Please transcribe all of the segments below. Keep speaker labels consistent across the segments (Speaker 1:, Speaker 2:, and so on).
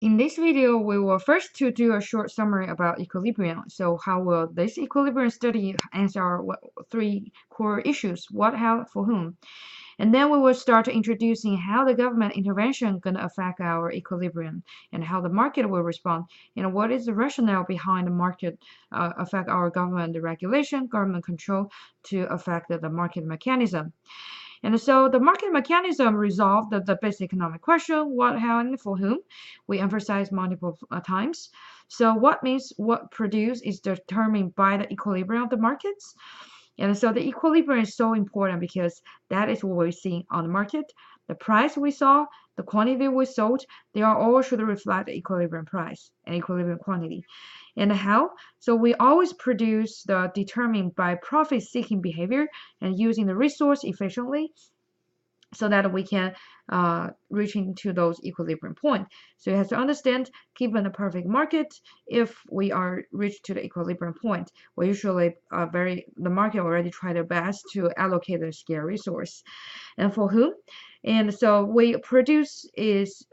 Speaker 1: In this video, we will first to do a short summary about equilibrium. So how will this equilibrium study answer our three core issues? What, how, for whom? And then we will start introducing how the government intervention going to affect our equilibrium and how the market will respond. And what is the rationale behind the market affect our government regulation, government control to affect the market mechanism. And so the market mechanism resolved the basic economic question, what, how, and for whom. We emphasize multiple times. So what means what produced is determined by the equilibrium of the markets. And so the equilibrium is so important because that is what we're seeing on the market. The price we saw, the quantity we sold, they are all should reflect the equilibrium price and equilibrium quantity. And how? So we always produce the determined by profit-seeking behavior and using the resource efficiently so that we can reach into those equilibrium point. So you have to understand, given the perfect market, if we are reached to the equilibrium point, we usually the market already try their best to allocate the scarce resource. And for whom? And so we produce is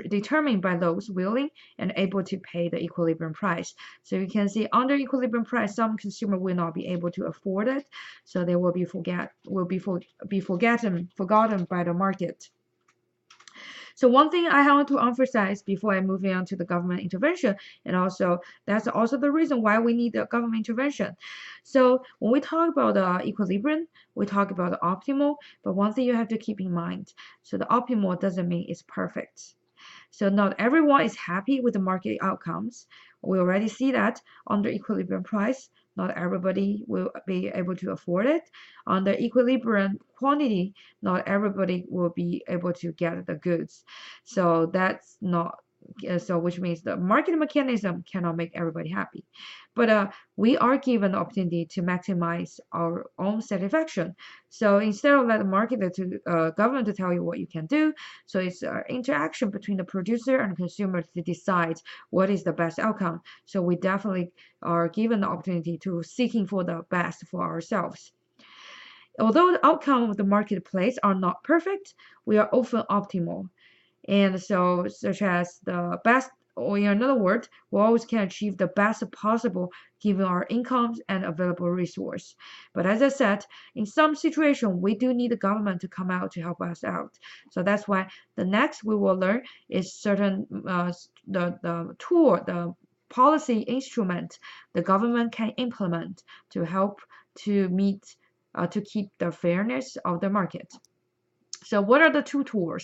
Speaker 1: determined by those willing and able to pay the equilibrium price. So you can see under equilibrium price, some consumer will not be able to afford it, so they will be forgotten by the market. So one thing I want to emphasize before I move on to the government intervention, and also that's also the reason why we need the government intervention. So when we talk about the equilibrium, we talk about the optimal, but one thing you have to keep in mind, so the optimal doesn't mean it's perfect. So not everyone is happy with the market outcomes. We already see that under equilibrium price, not everybody will be able to afford it. Under equilibrium quantity, not everybody will be able to get the goods. So that's not which means the market mechanism cannot make everybody happy. But we are given the opportunity to maximize our own satisfaction. So instead of let the market to government to tell you what you can do, so it's interaction between the producer and the consumer to decide what is the best outcome. So we definitely are given the opportunity to seeking for the best for ourselves. Although the outcome of the marketplace are not perfect, we are often optimal. And so, such as the best, or in another word, we always can achieve the best possible given our incomes and available resource. But as I said, in some situation, we do need the government to come out to help us out. So that's why the next we will learn is certain the tool, the policy instrument the government can implement to help to meet to keep the fairness of the market. So what are the two tools?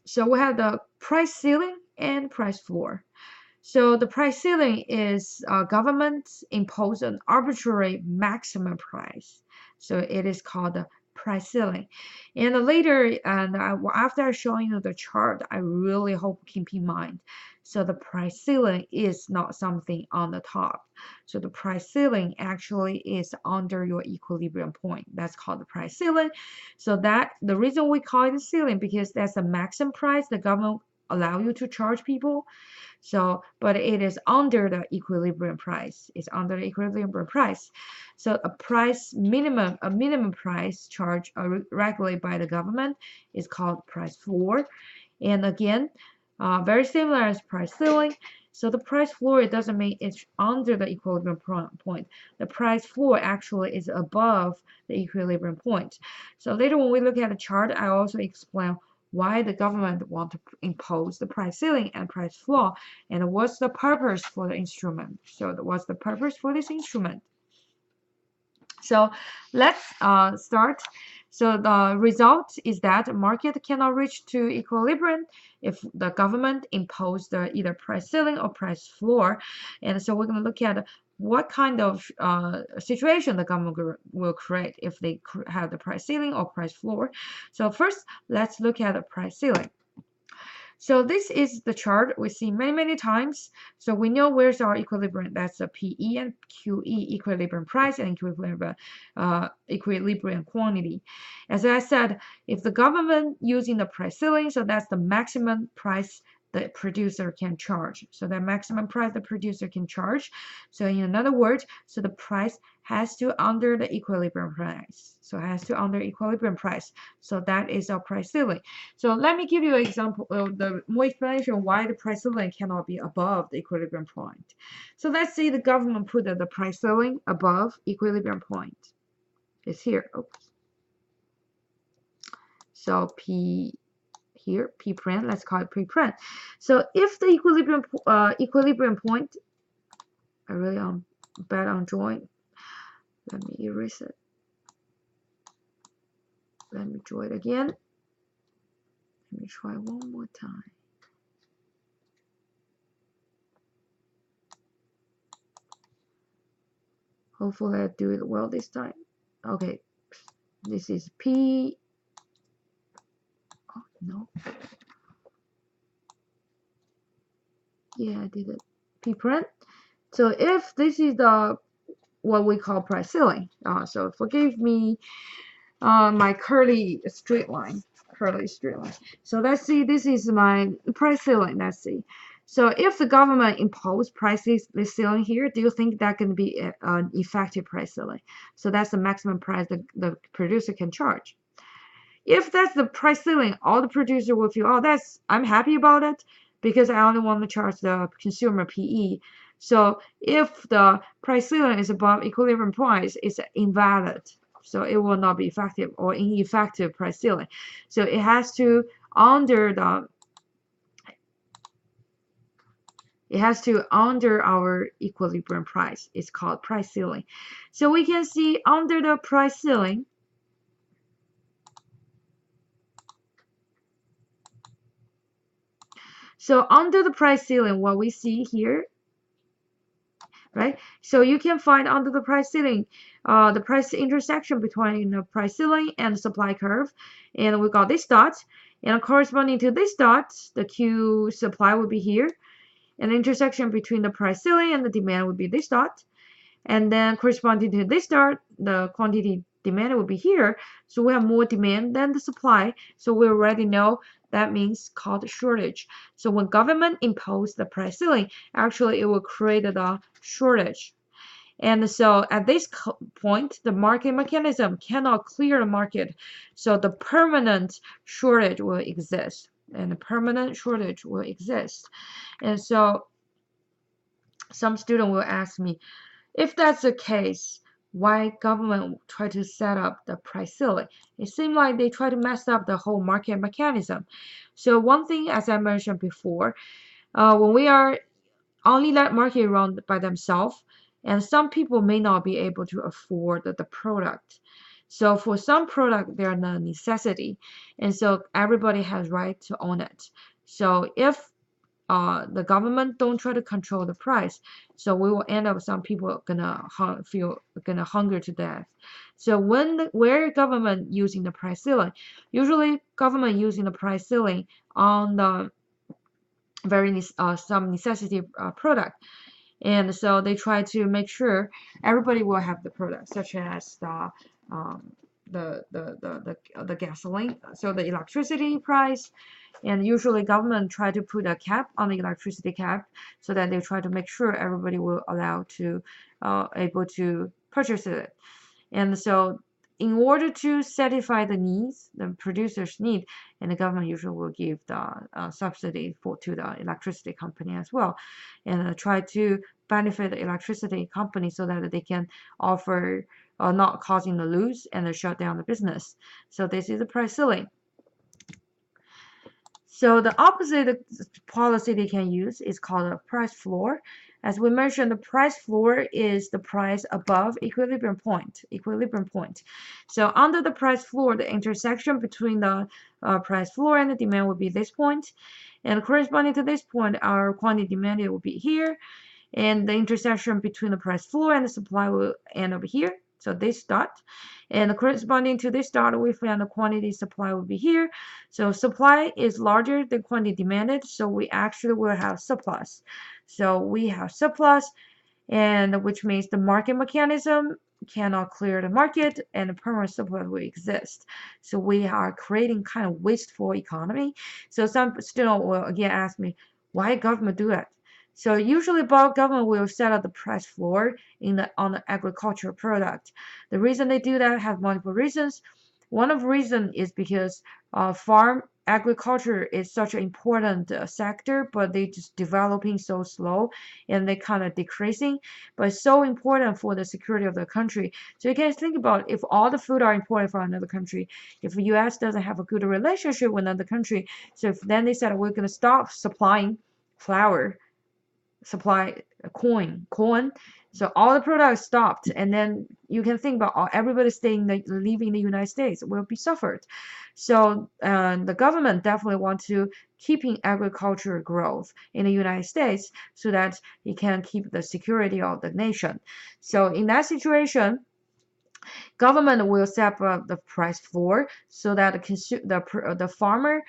Speaker 1: So we have the price ceiling and price floor. So the price ceiling is government impose an arbitrary maximum price. So it is called the price ceiling. And later, after I show you the chart, I really hope keep in mind. So the price ceiling is not something on the top. So the price ceiling actually is under your equilibrium point. That's called the price ceiling. So that the reason we call it a ceiling because that's the maximum price the government allow you to charge people. So, but it is under the equilibrium price. It's under the equilibrium price. So a minimum price charged regulated by the government is called price floor. And again, very similar as price ceiling. So the price floor, it doesn't mean it's under the equilibrium point. The price floor actually is above the equilibrium point. So later when we look at the chart, I also explain why the government want to impose the price ceiling and price floor, and what's the purpose for the instrument. So what's the purpose for this instrument? So let's start. So the result is that the market cannot reach to equilibrium if the government impose the either price ceiling or price floor. And so we're going to look at what kind of situation the government will create if they have the price ceiling or price floor. So first, let's look at the price ceiling. So this is the chart we see many times. So we know where's our equilibrium. That's the PE and QE, equilibrium price and equilibrium quantity. As I said, if the government using the price ceiling, so that's the maximum price the producer can charge. So the maximum price the producer can charge. So in other words, so the price has to under the equilibrium price. So it has to under equilibrium price. So that is our price ceiling. So let me give you an example of the more explanation why the price ceiling cannot be above the equilibrium point. So let's say the government put the price ceiling above equilibrium point. It's here. Oops. So P here, P print, let's call it P print. So if the equilibrium point, I really bad on drawing. Let me erase it. Let me draw it again. Let me try one more time. Hopefully I do it well this time. Okay, this is P. Oh no. Yeah, I did it. P print. So if this is the what we call price ceiling, so forgive me my curly straight line. So let's see, this is my price ceiling. Let's see. So if the government impose prices ceiling here, do you think that can be an effective price ceiling? So that's the maximum price the producer can charge. If that's the price ceiling, all the producer will feel, oh, I'm happy about it because I only want to charge the consumer PE. So if the price ceiling is above equilibrium price, it's invalid. So it will not be effective or ineffective price ceiling. So it has to under our equilibrium price. It's called price ceiling. So we can see under the price ceiling, so under the price ceiling, what we see here, right? So you can find under the price ceiling, the price intersection between the price ceiling and the supply curve. And we got this dot. And corresponding to this dot, the Q supply will be here. And the intersection between the price ceiling and the demand would be this dot. And then corresponding to this dot, the quantity demand will be here. So we have more demand than the supply. So we already know that means called shortage. So when government impose the price ceiling, actually it will create a shortage. And so at this point, the market mechanism cannot clear the market. So the permanent shortage will exist. And the permanent shortage will exist. And so some student will ask me, if that's the case, why government try to set up the price ceiling? It seems like they try to mess up the whole market mechanism. So one thing, as I mentioned before, when we are only let market run by themselves, and some people may not be able to afford the product. So for some product, they're a necessity, and so everybody has right to own it. So if the government don't try to control the price, so we will end up some people gonna hunger to death. So where government using the price ceiling, usually government using the price ceiling on the some necessity product, and so they try to make sure everybody will have the product, such as the gasoline, so the electricity price. And usually government try to put a cap on the electricity cap, so that they try to make sure everybody will allow to able to purchase it. And so in order to satisfy the needs, the producer's need, and the government usually will give the subsidy to the electricity company as well, and try to benefit the electricity company so that they can offer not causing the lose and shut down the business. So this is the price ceiling. So the opposite policy they can use is called a price floor. As we mentioned, the price floor is the price above equilibrium point. So under the price floor, the intersection between the price floor and the demand will be this point. And corresponding to this point, our quantity demanded will be here. And the intersection between the price floor and the supply will end up here. So this dot, and corresponding to this dot, we find the quantity supply will be here. So supply is larger than quantity demanded, so we actually will have surplus. So we have surplus, and which means the market mechanism cannot clear the market and the permanent surplus will exist. So we are creating kind of wasteful economy. So some student will again ask me, why government do that? So usually government will set up the price floor on the agricultural product. The reason they do that have multiple reasons. One of the reason is because farm agriculture is such an important sector, but they just developing so slow and they kind of decreasing, but it's so important for the security of the country. So you can think about if all the food are imported from another country, if the U.S. doesn't have a good relationship with another country, so if then they said we're going to stop supplying flour, supply corn. So all the products stopped, and then you can think about everybody leaving the United States will be suffered. So the government definitely want to keeping agriculture growth in the United States so that it can keep the security of the nation. So in that situation, government will set up the price floor so that the farmer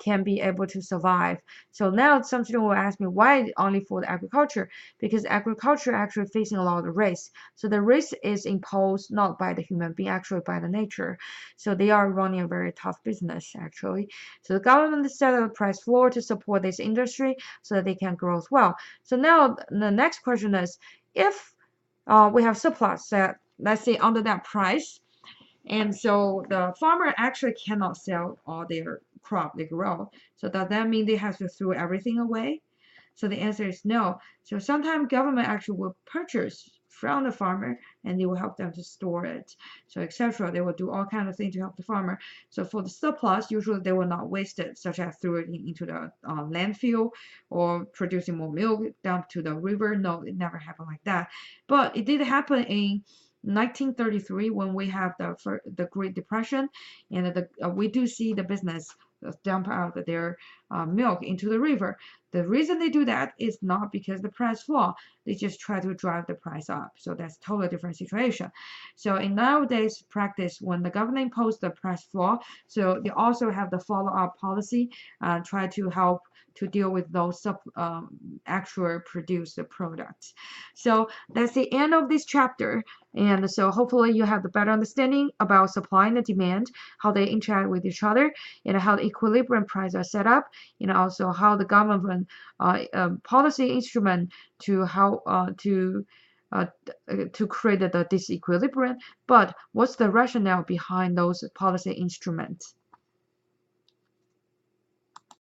Speaker 1: can be able to survive. So now some students will ask me why only for the agriculture, because agriculture actually facing a lot of risk. So the risk is imposed not by the human being, actually by the nature. So they are running a very tough business actually. So the government set up a price floor to support this industry so that they can grow as well. So now the next question is, if we have surplus set, let's say under that price, and so the farmer actually cannot sell all their crop they grow. So does that mean they have to throw everything away? So the answer is no. So sometimes government actually will purchase from the farmer and they will help them to store it. So etc. They will do all kinds of things to help the farmer. So for the surplus, usually they will not waste it, such as throw it into the landfill or producing more milk down to the river. No, it never happened like that. But it did happen in 1933 when we have the Great Depression, and we do see the business dump out their milk into the river. The reason they do that is not because the price fall. They just try to drive the price up. So that's totally different situation. So in nowadays practice, when the government imposed the price floor, so they also have the follow-up policy, try to help to deal with those actual produced products. So that's the end of this chapter. And so hopefully you have the better understanding about supply and the demand, how they interact with each other, and how the equilibrium prices are set up, and also how the government policy instrument to create the disequilibrium. But what's the rationale behind those policy instruments?